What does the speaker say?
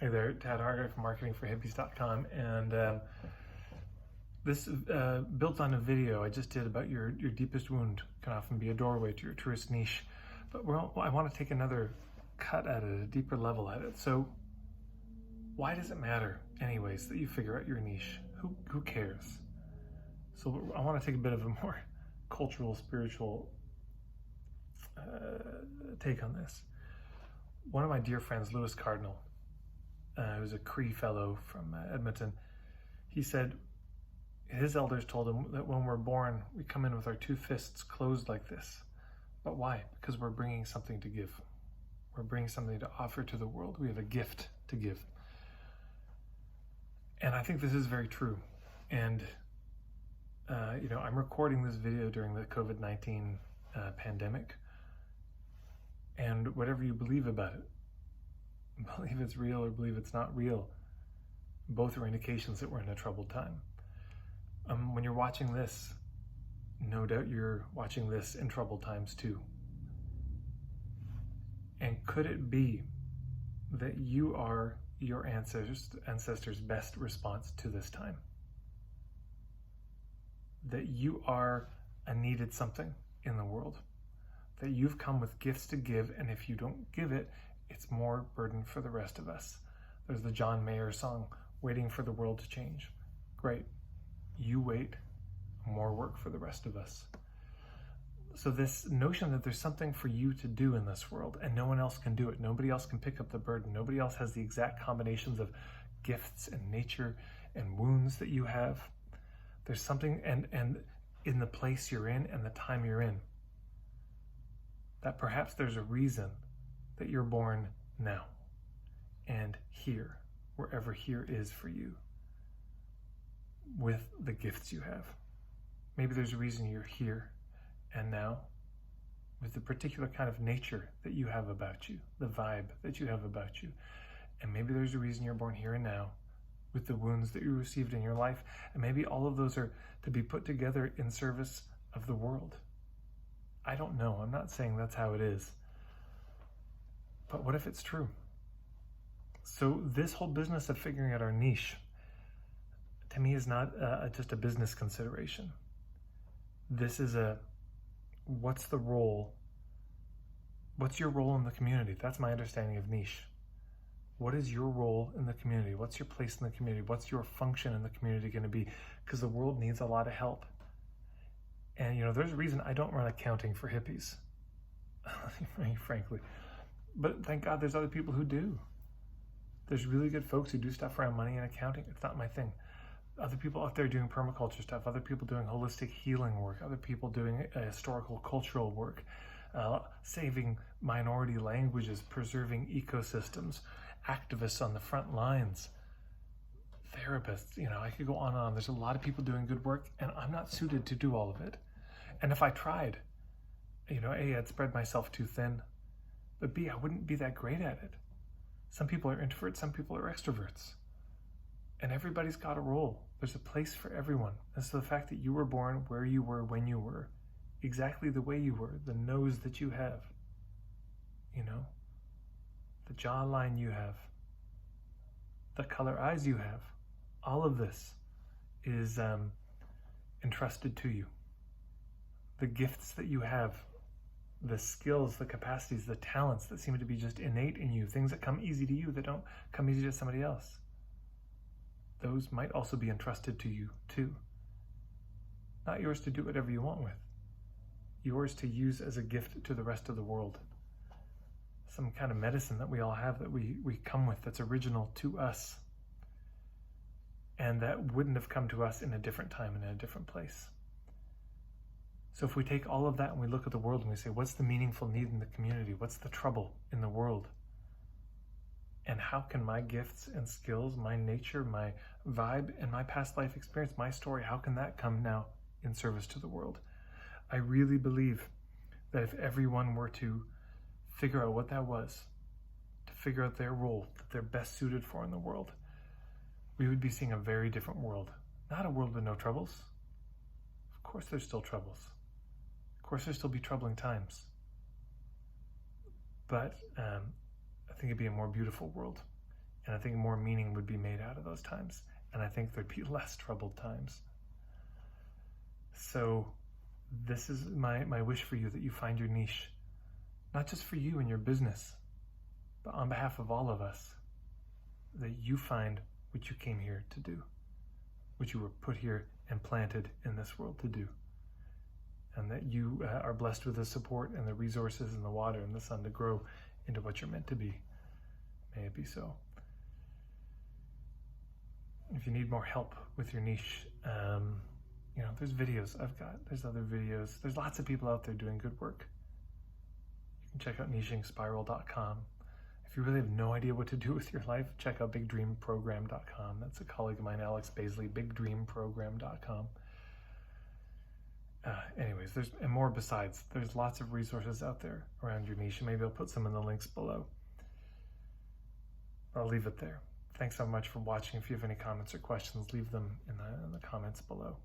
Hey there, Tad Harder from marketingforhippies.com, and this builds on a video I just did about your deepest wound can often be a doorway to your truest niche. But I want to take another cut at it, a deeper level at it. So why does it matter anyways that you figure out your niche? Who cares? So I want to take a bit of a more cultural, spiritual take on this. One of my dear friends, Lewis Cardinal, who's a Cree fellow from Edmonton, he said his elders told him that when we're born, we come in with our two fists closed like this. But why? Because we're bringing something to give. We're bringing something to offer to the world. We have a gift to give. And I think this is very true. And, I'm recording this video during the COVID-19 pandemic. And whatever you believe about it, believe it's real or believe it's not real, both are indications that we're in a troubled time. When you're watching this, no doubt you're watching this in troubled times too. And could it be that you are your ancestors' best response to this time? That you are a needed something in the world? That you've come with gifts to give, and if you don't give it, it's more burden for the rest of us. There's the John Mayer song, Waiting for the World to Change. Great. You wait, more work for the rest of us. So this notion that there's something for you to do in this world and no one else can do it, nobody else can pick up the burden, nobody else has the exact combinations of gifts and nature and wounds that you have. There's something, and in the place you're in and the time you're in, that perhaps there's a reason that you're born now and here, wherever here is for you, with the gifts you have. Maybe there's a reason you're here and now with the particular kind of nature that you have about you, the vibe that you have about you. And maybe there's a reason you're born here and now with the wounds that you received in your life. And maybe all of those are to be put together in service of the world. I don't know. I'm not saying that's how it is. But what if it's true? So this whole business of figuring out our niche, to me, is not just a business consideration. This is what's the role? What's your role in the community? That's my understanding of niche. What is your role in the community? What's your place in the community? What's your function in the community going to be? Because the world needs a lot of help. And, there's a reason I don't run accounting for hippies, frankly. But thank God there's other people who do. There's really good folks who do stuff around money and accounting. It's not my thing. Other people out there doing permaculture stuff, other people doing holistic healing work, other people doing historical cultural work, saving minority languages, preserving ecosystems, activists on the front lines, therapists, I could go on and on. There's a lot of people doing good work, and I'm not suited to do all of it. And if I tried, A, I'd spread myself too thin, but B, I wouldn't be that great at it. Some people are introverts, some people are extroverts. And everybody's got a role. There's a place for everyone. And so the fact that you were born where you were, when you were, exactly the way you were, the nose that you have, the jawline you have, the color eyes you have, all of this is entrusted to you. The gifts that you have, the skills, the capacities, the talents that seem to be just innate in you, things that come easy to you that don't come easy to somebody else, those might also be entrusted to you too. Not yours to do whatever you want with. Yours to use as a gift to the rest of the world. Some kind of medicine that we all have that we come with that's original to us. And that wouldn't have come to us in a different time and in a different place. So if we take all of that and we look at the world and we say, what's the meaningful need in the community? What's the trouble in the world? And how can my gifts and skills, my nature, my vibe, and my past life experience, my story, how can that come now in service to the world? I really believe that if everyone were to figure out what that was, to figure out their role that they're best suited for in the world, we would be seeing a very different world. Not a world with no troubles. Of course there's still troubles. Of course there'll still be troubling times. But I think it'd be a more beautiful world And I think more meaning would be made out of those times. And I think there'd be less troubled times. So this is my wish for you, that you find your niche, not just for you and your business, but on behalf of all of us, that you find what you came here to do, what you were put here and planted in this world to do. And that you are blessed with the support and the resources and the water and the sun to grow into what you're meant to be. May it be so. If you need more help with your niche, there's videos there's other videos. There's lots of people out there doing good work. You can check out nichingspiral.com. If you really have no idea what to do with your life, check out bigdreamprogram.com. That's a colleague of mine, Alex Baisley, bigdreamprogram.com. Anyways, there's more besides. There's lots of resources out there around your niche. Maybe I'll put some in the links below. I'll leave it there. Thanks so much for watching. If you have any comments or questions, leave them in the comments below.